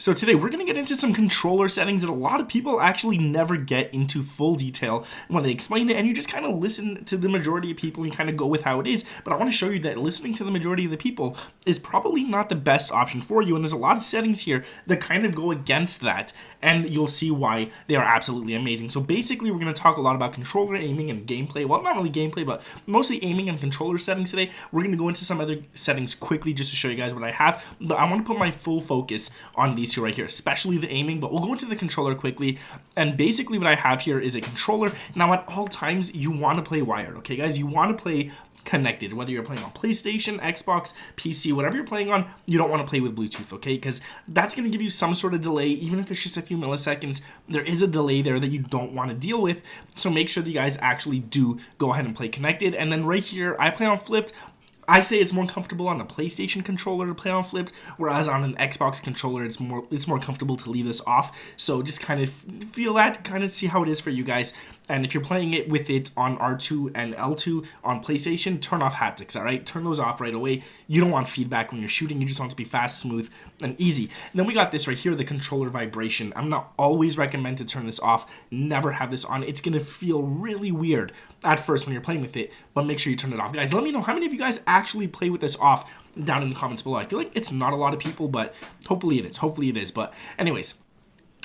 So today we're going to get into some controller settings that a lot of people actually never get into full detail when they explain it, and you just kind of listen to the majority of people and kind of go with how it is. But I want to show you that listening to the majority of the people is probably not the best option for you, and there's a lot of settings here that kind of go against that, and you'll see why they are absolutely amazing. So basically we're going to talk a lot about controller aiming and gameplay. Well, not really gameplay, but mostly aiming and controller settings today. We're going to go into some other settings quickly just to show you guys what I have, but I want to put my full focus on these two right here, especially the aiming. But we'll go into the controller quickly, and basically what I have here is a controller. Now at all times you want to play wired, okay guys? You want to play connected, whether you're playing on PlayStation, Xbox, PC, whatever you're playing on. You don't want to play with Bluetooth, okay? Because that's going to give you some sort of delay. Even if it's just a few milliseconds, there is a delay there that you don't want to deal with. So make sure that you guys actually do go ahead and play connected. And then right here, I play on flipped. I say it's more comfortable on a PlayStation controller to play on flipped, whereas on an Xbox controller, it's more comfortable to leave this off. So just kind of feel that, kind of see how it is for you guys. And if you're playing it with it on R2 and L2 on PlayStation, turn off haptics, all right? Turn those off right away. You don't want feedback when you're shooting. You just want it to be fast, smooth, and easy. And then we got this right here, the controller vibration. I'm not always recommend to turn this off. Never have this on. It's going to feel really weird at first when you're playing with it, but make sure you turn it off. Guys, let me know how many of you guys actually play with this off down in the comments below. I feel like it's not a lot of people, but hopefully it is. Hopefully it is. But anyways,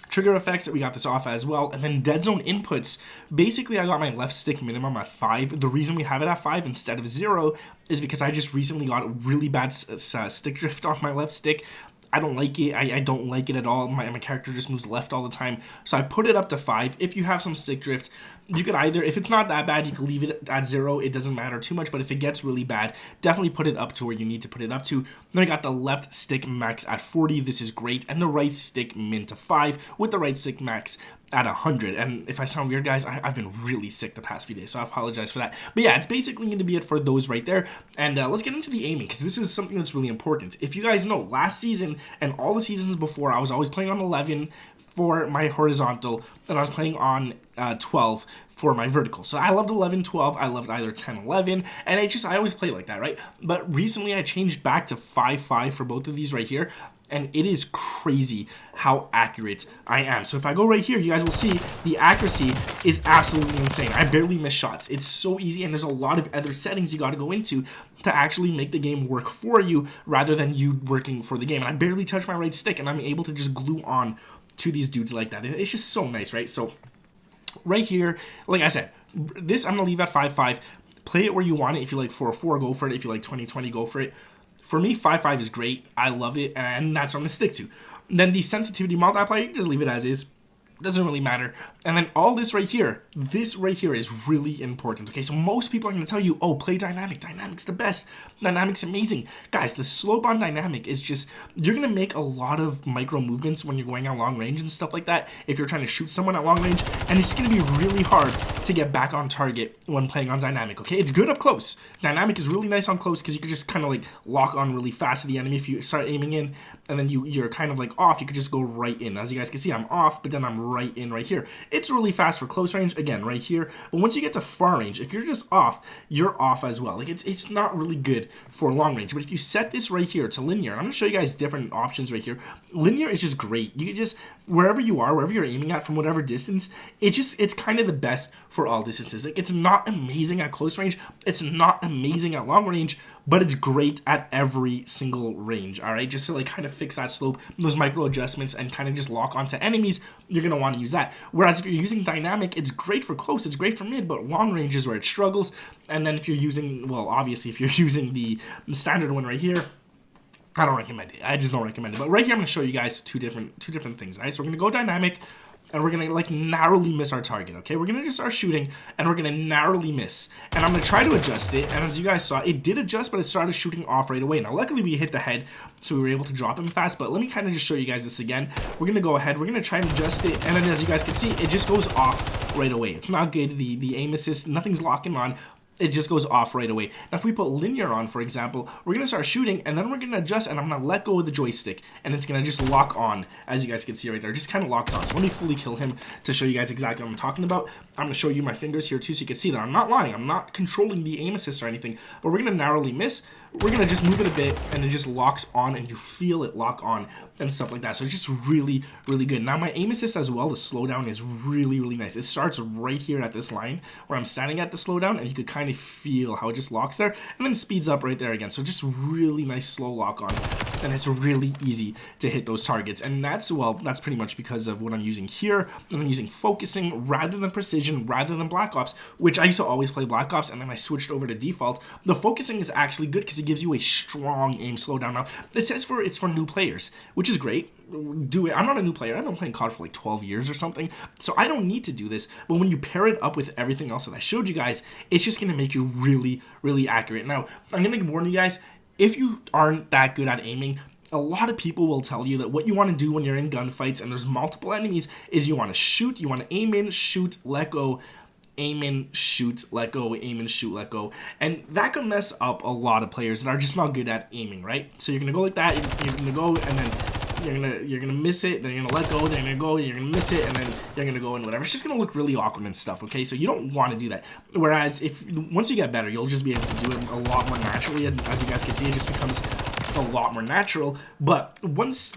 trigger effects, we got this off as well. And then dead zone inputs, basically I got my left stick minimum at 5. The reason we have it at 5 instead of 0 is because I just recently got really bad stick drift off my left stick. I don't like it. I don't like it at all. My character just moves left all the time. So I put it up to 5. If you have some stick drift, you could either, if it's not that bad, you can leave it at 0. It doesn't matter too much. But if it gets really bad, definitely put it up to where you need to put it up to. Then I got the left stick max at 40. This is great. And the right stick min to 5 with the right stick max at 100. And if I sound weird, guys, I've been really sick the past few days, so I apologize for that. But yeah, it's basically going to be it for those right there. And let's get into the aiming, because this is something that's really important. If you guys know, last season and all the seasons before, I was always playing on 11 for my horizontal, and I was playing on 12 for my vertical. So I loved 11, 12, I loved either 10, 11, and I always play like that, right? But recently I changed back to 5, 5 for both of these right here, and it is crazy how accurate I am. So if I go right here, you guys will see the accuracy is absolutely insane. I barely miss shots. It's so easy, and there's a lot of other settings you got to go into to actually make the game work for you rather than you working for the game. And I barely touch my right stick, and I'm able to just glue on to these dudes like that. It's just so nice, right? So right here, like I said, this I'm going to leave at 5.5. Play it where you want it. If you like 4.4, go for it. If you like 20.20, go for it. For me, 5.5 is great. I love it, and that's what I'm going to stick to. Then the sensitivity multiplier, you can just leave it as is. Doesn't really matter. And then all this right here is really important. Okay, so most people are going to tell you, oh, play dynamic. Dynamic's the best. Dynamic's amazing. Guys, the slope on dynamic is just, you're going to make a lot of micro movements when you're going out long range and stuff like that, if you're trying to shoot someone at long range, and it's going to be really hard to get back on target when playing on dynamic, okay? It's good up close. Dynamic is really nice on close because you can just kind of like lock on really fast to the enemy if you start aiming in, and then you're kind of like off, you could just go right in. As you guys can see, I'm off, but then I'm right in right here. It's really fast for close range, again, right here. But once you get to far range, if you're just off, you're off as well. Like, it's not really good for long range. But if you set this right here to linear, and I'm going to show you guys different options right here. Linear is just great. You can just, wherever you are, wherever you're aiming at from whatever distance, it's kind of the best for all distances. Like, it's not amazing at close range. It's not amazing at long range, but it's great at every single range, all right? Just to like kind of fix that slope, those micro adjustments, and kind of just lock onto enemies, you're going to want to use that. Whereas if you're using dynamic, it's great for close, it's great for mid, but long range is where it struggles. And then if you're using, well, obviously if you're using the standard one right here, I don't recommend it. I just don't recommend it. But right here, I'm going to show you guys two different things, all right? So we're going to go dynamic, and we're going to like narrowly miss our target, okay? We're going to just start shooting, and we're going to narrowly miss. And I'm going to try to adjust it, and as you guys saw, it did adjust, but it started shooting off right away. Now, luckily, we hit the head, so we were able to drop him fast, but let me kind of just show you guys this again. We're going to go ahead, we're going to try and adjust it, and then as you guys can see, it just goes off right away. It's not good. The aim assist, nothing's locking on. It just goes off right away. Now, if we put linear on, for example, we're going to start shooting, and then we're going to adjust, and I'm going to let go of the joystick, and it's going to just lock on, as you guys can see right there. It just kind of locks on. So let me fully kill him to show you guys exactly what I'm talking about. I'm going to show you my fingers here, too, so you can see that I'm not lying. I'm not controlling the aim assist or anything, but we're going to narrowly miss. we're gonna just move it a bit, and it just locks on, and you feel it lock on and stuff like that. So it's just really, really good. Now my aim assist as well, the slowdown is really, really nice. It starts right here at this line where I'm standing at the slowdown, and you could kind of feel how it just locks there, and then speeds up right there again. So just really nice slow lock on, and it's really easy to hit those targets. And that's, well, that's pretty much because of what I'm using here, and I'm using focusing rather than precision, rather than Black Ops, which I used to always play Black Ops, and then I switched over to default. The focusing is actually good because it gives you a strong aim slowdown. Now it says it's for new players, which is great. Do it. I'm not a new player. I've been playing COD for like 12 years or something, so I don't need to do this. But when you pair it up with everything else that I showed you guys, it's just gonna make you really, really accurate. Now I'm gonna warn you guys, if you aren't that good at aiming, a lot of people will tell you that what you want to do when you're in gunfights and there's multiple enemies is you want to shoot, you want to aim in, shoot, let go, aim in, shoot, let go, aim in, shoot, let go. And that can mess up a lot of players that are just not good at aiming, right? So you're gonna go like that, you're gonna go, and then you're gonna miss it, then you're gonna let go, then you're gonna go, you're gonna miss it, and then you're gonna go and whatever. It's just gonna look really awkward and stuff, okay? So you don't want to do that. Whereas once you get better, you'll just be able to do it a lot more naturally, and as you guys can see, it just becomes a lot more natural. But once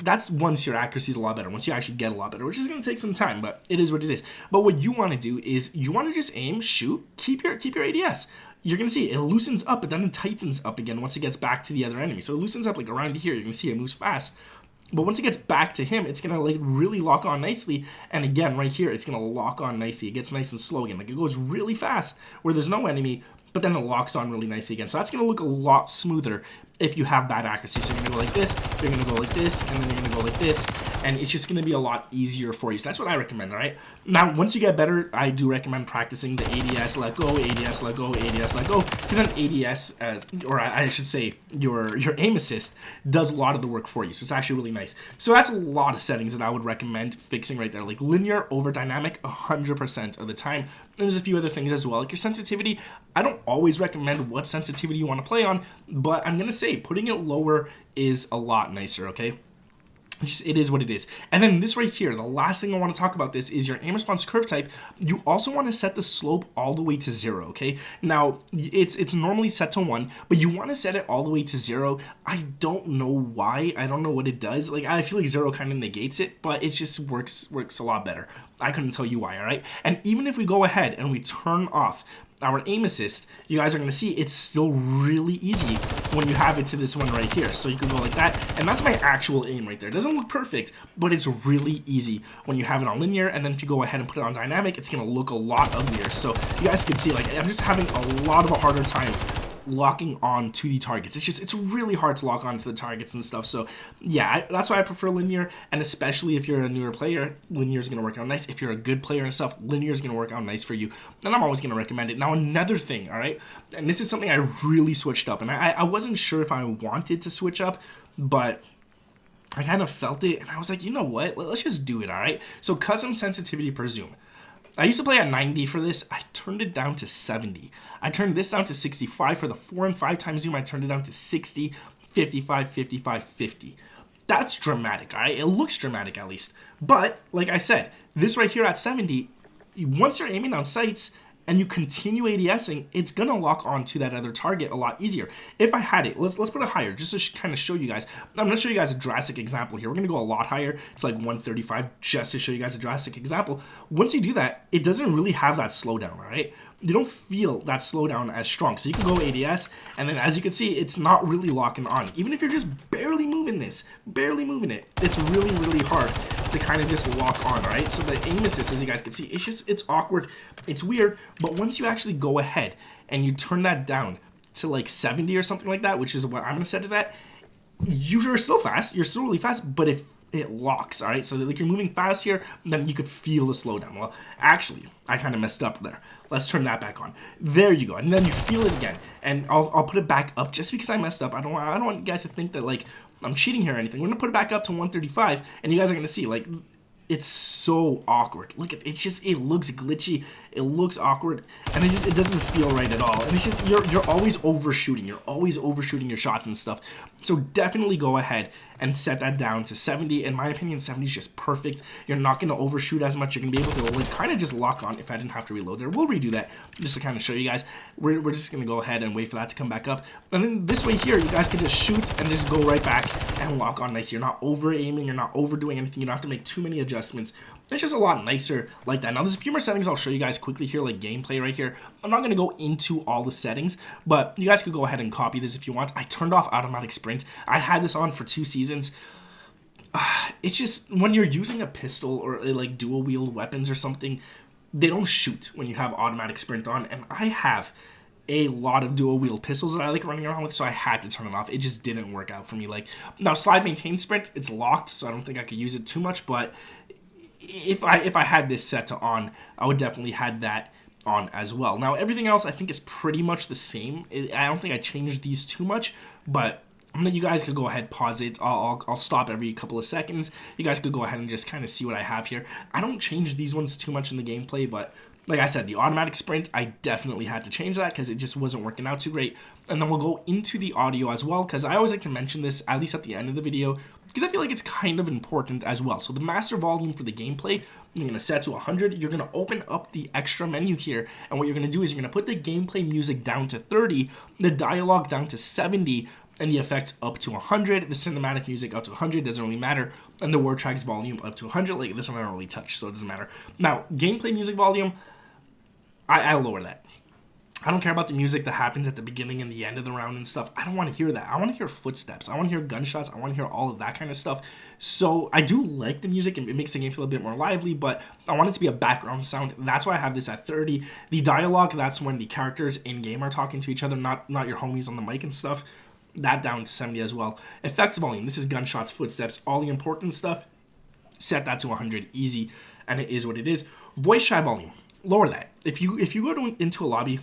your accuracy is a lot better, once you actually get a lot better, which is going to take some time, but it is what it is. But what you want to do is you want to just aim, shoot, keep your ADS. You're going to see it loosens up, but then it tightens up again once it gets back to the other enemy. So it loosens up like around here. You're going to see it moves fast. But once it gets back to him, it's going to like really lock on nicely. And again, right here, it's going to lock on nicely. It gets nice and slow again. Like it goes really fast where there's no enemy, but then it locks on really nicely again. So that's going to look a lot smoother if you have bad accuracy. So you're going to go like this, you're going to go like this, and then you're going to go like this, and it's just going to be a lot easier for you. So that's what I recommend, all right? Now, once you get better, I do recommend practicing the ADS, let go, ADS, let go, ADS, let go, because then ADS, or I should say your aim assist, does a lot of the work for you. So it's actually really nice. So that's a lot of settings that I would recommend fixing right there, like linear over dynamic 100% of the time. And there's a few other things as well, like your sensitivity. I don't always recommend what sensitivity you want to play on, but I'm going to say putting it lower is a lot nicer, okay? It is what it is. And then this right here, the last thing I want to talk about this is your aim response curve type. You also want to set the slope all the way to 0, okay? Now, it's normally set to 1, but you want to set it all the way to 0. I don't know why. I don't know what it does. Like, I feel like 0 kind of negates it, but it just works a lot better. I couldn't tell you why, all right? And even if we go ahead and we turn off our aim assist, you guys are going to see it's still really easy when you have it to this one right here. So you can go like that, and that's my actual aim right there. It doesn't look perfect, but it's really easy when you have it on linear, and then if you go ahead and put it on dynamic, it's going to look a lot uglier. So you guys can see, like, I'm just having a lot of a harder time locking on to the targets. It's really hard to lock on to the targets and stuff. So yeah, that's why I prefer linear, and especially if you're a newer player, linear is going to work out nice. If you're a good player and stuff, linear is going to work out nice for you, and I'm always going to recommend it. Now another thing, all right, and this is something I really switched up, and I wasn't sure if I wanted to switch up, but I kind of felt it, and I was like, you know what, let's just do it, all right? So custom sensitivity per zoom. I used to play at 90 for this. I turned it down to 70. I turned this down to 65. For the 4 and 5 times zoom, I turned it down to 60, 55, 55, 50. That's dramatic, all right? It looks dramatic at least. But, like I said, this right here at 70, once you're aiming on sights and you continue ADSing, it's going to lock on to that other target a lot easier. If I had it, let's put it higher just to kind of show you guys. I'm going to show you guys a drastic example here. We're going to go a lot higher. It's like 135 just to show you guys a drastic example. Once you do that, it doesn't really have that slowdown, all right? You don't feel that slowdown as strong. So you can go ADS, and then as you can see, it's not really locking on. Even if you're just barely moving this, barely moving it, it's really, really hard to kind of just lock on, all right? So the aim assist, as you guys can see, it's awkward, it's weird, but once you actually go ahead and you turn that down to like 70 or something like that, which is what I'm gonna set it at, you're still fast, you're still really fast, but if it locks, all right? So like you're moving fast here, then you could feel the slowdown. Well, actually, I kind of messed up there. Let's turn that back on. There you go. And then you feel it again. And I'll put it back up just because I messed up. I don't want you guys to think that like I'm cheating here or anything. We're gonna put it back up to 135, and you guys are gonna see like it's so awkward. Look at it, it looks glitchy, it looks awkward, and it doesn't feel right at all. And it's just you're always overshooting. You're always overshooting your shots and stuff. So definitely go ahead and set that down to 70. In my opinion, 70 is just perfect. You're not going to overshoot as much. You're going to be able to like kind of just lock on. If I didn't have to reload there, we'll redo that just to kind of show you guys. We're just going to go ahead and wait for that to come back up. And then this way here, you guys can just shoot and just go right back and lock on nice. You're not over aiming. You're not overdoing anything. You don't have to make too many adjustments. It's just a lot nicer like that. Now there's a few more settings I'll show you guys quickly here, like gameplay right here. I'm not going to go into all the settings, but you guys could go ahead and copy this if you want. I turned off automatic sprint. I had this on for 2 seasons. It's just when you're using a pistol or like dual wield weapons or something, they don't shoot when you have automatic sprint on, and I have a lot of dual wield pistols that I like running around with, so I had to turn it off. It just didn't work out for me. Like now slide maintain sprint, it's locked, so I don't think I could use it too much, but if I had this set to on, I would definitely had that on as well. Now everything else I think is pretty much the same. I don't think I changed these too much, but you guys could go ahead, pause it. I'll stop every couple of seconds. You guys could go ahead and just kind of see what I have here. I don't change these ones too much in the gameplay, but like I said, the automatic sprint, I definitely had to change that because it just wasn't working out too great. And then we'll go into the audio as well, because I always like to mention this, at least at the end of the video, because I feel like it's kind of important as well. So the master volume for the gameplay, you're going to set to 100. You're going to open up the extra menu here, and what you're going to do is you're going to put the gameplay music down to 30, the dialogue down to 70, and the effects up to 100, the cinematic music up to 100, doesn't really matter, and the word tracks volume up to 100. Like this one I don't really touch, so it doesn't matter. Now, gameplay music volume, I lower that. I don't care about the music that happens at the beginning and the end of the round and stuff. I don't want to hear that. I want to hear footsteps. I want to hear gunshots. I want to hear all of that kind of stuff. So I do like the music, and it makes the game feel a bit more lively, but I want it to be a background sound. That's why I have this at 30. The dialogue, that's when the characters in-game are talking to each other, not your homies on the mic and stuff. That down to 70 as well. Effects volume, this is gunshots, footsteps, all the important stuff. Set that to 100, easy, and it is what it is. Voice chat volume, lower that. If you go into a lobby,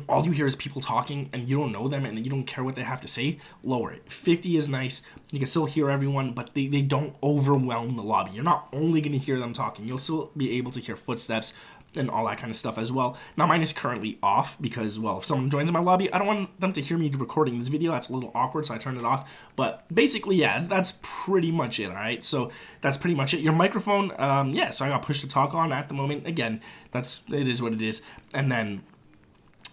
all you hear is people talking and you don't know them and you don't care what they have to say, lower it. 50 is nice. You can still hear everyone, but they don't overwhelm the lobby. You're not only going to hear them talking. You'll still be able to hear footsteps and all that kind of stuff as well. Now mine is currently off because, well, if someone joins my lobby, I don't want them to hear me recording this video. That's a little awkward, so I turned it off. But basically, yeah, that's pretty much it, all right? So that's pretty much it. Your microphone, yeah, so I got push to talk on at the moment. Again, it is what it is. And then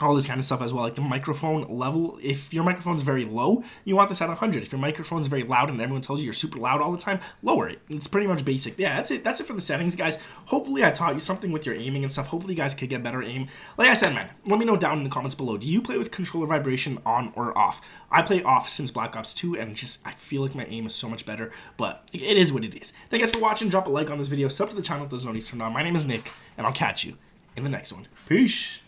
all this kind of stuff as well, like the microphone level. If your microphone's very low, you want this at 100. If your microphone's very loud and everyone tells you you're super loud all the time, lower it. It's pretty much basic. Yeah, that's it for the settings, guys. Hopefully I taught you something with your aiming and stuff. Hopefully you guys could get better aim. Like I said, man, let me know down in the comments below. Do you play with controller vibration on or off? I play off since Black Ops 2, and I feel like my aim is so much better, but it is what it is. Thank you guys for watching. Drop a like on this video. Sub to the channel if those notifications turned on. My name is Nick, and I'll catch you in the next one. Peace.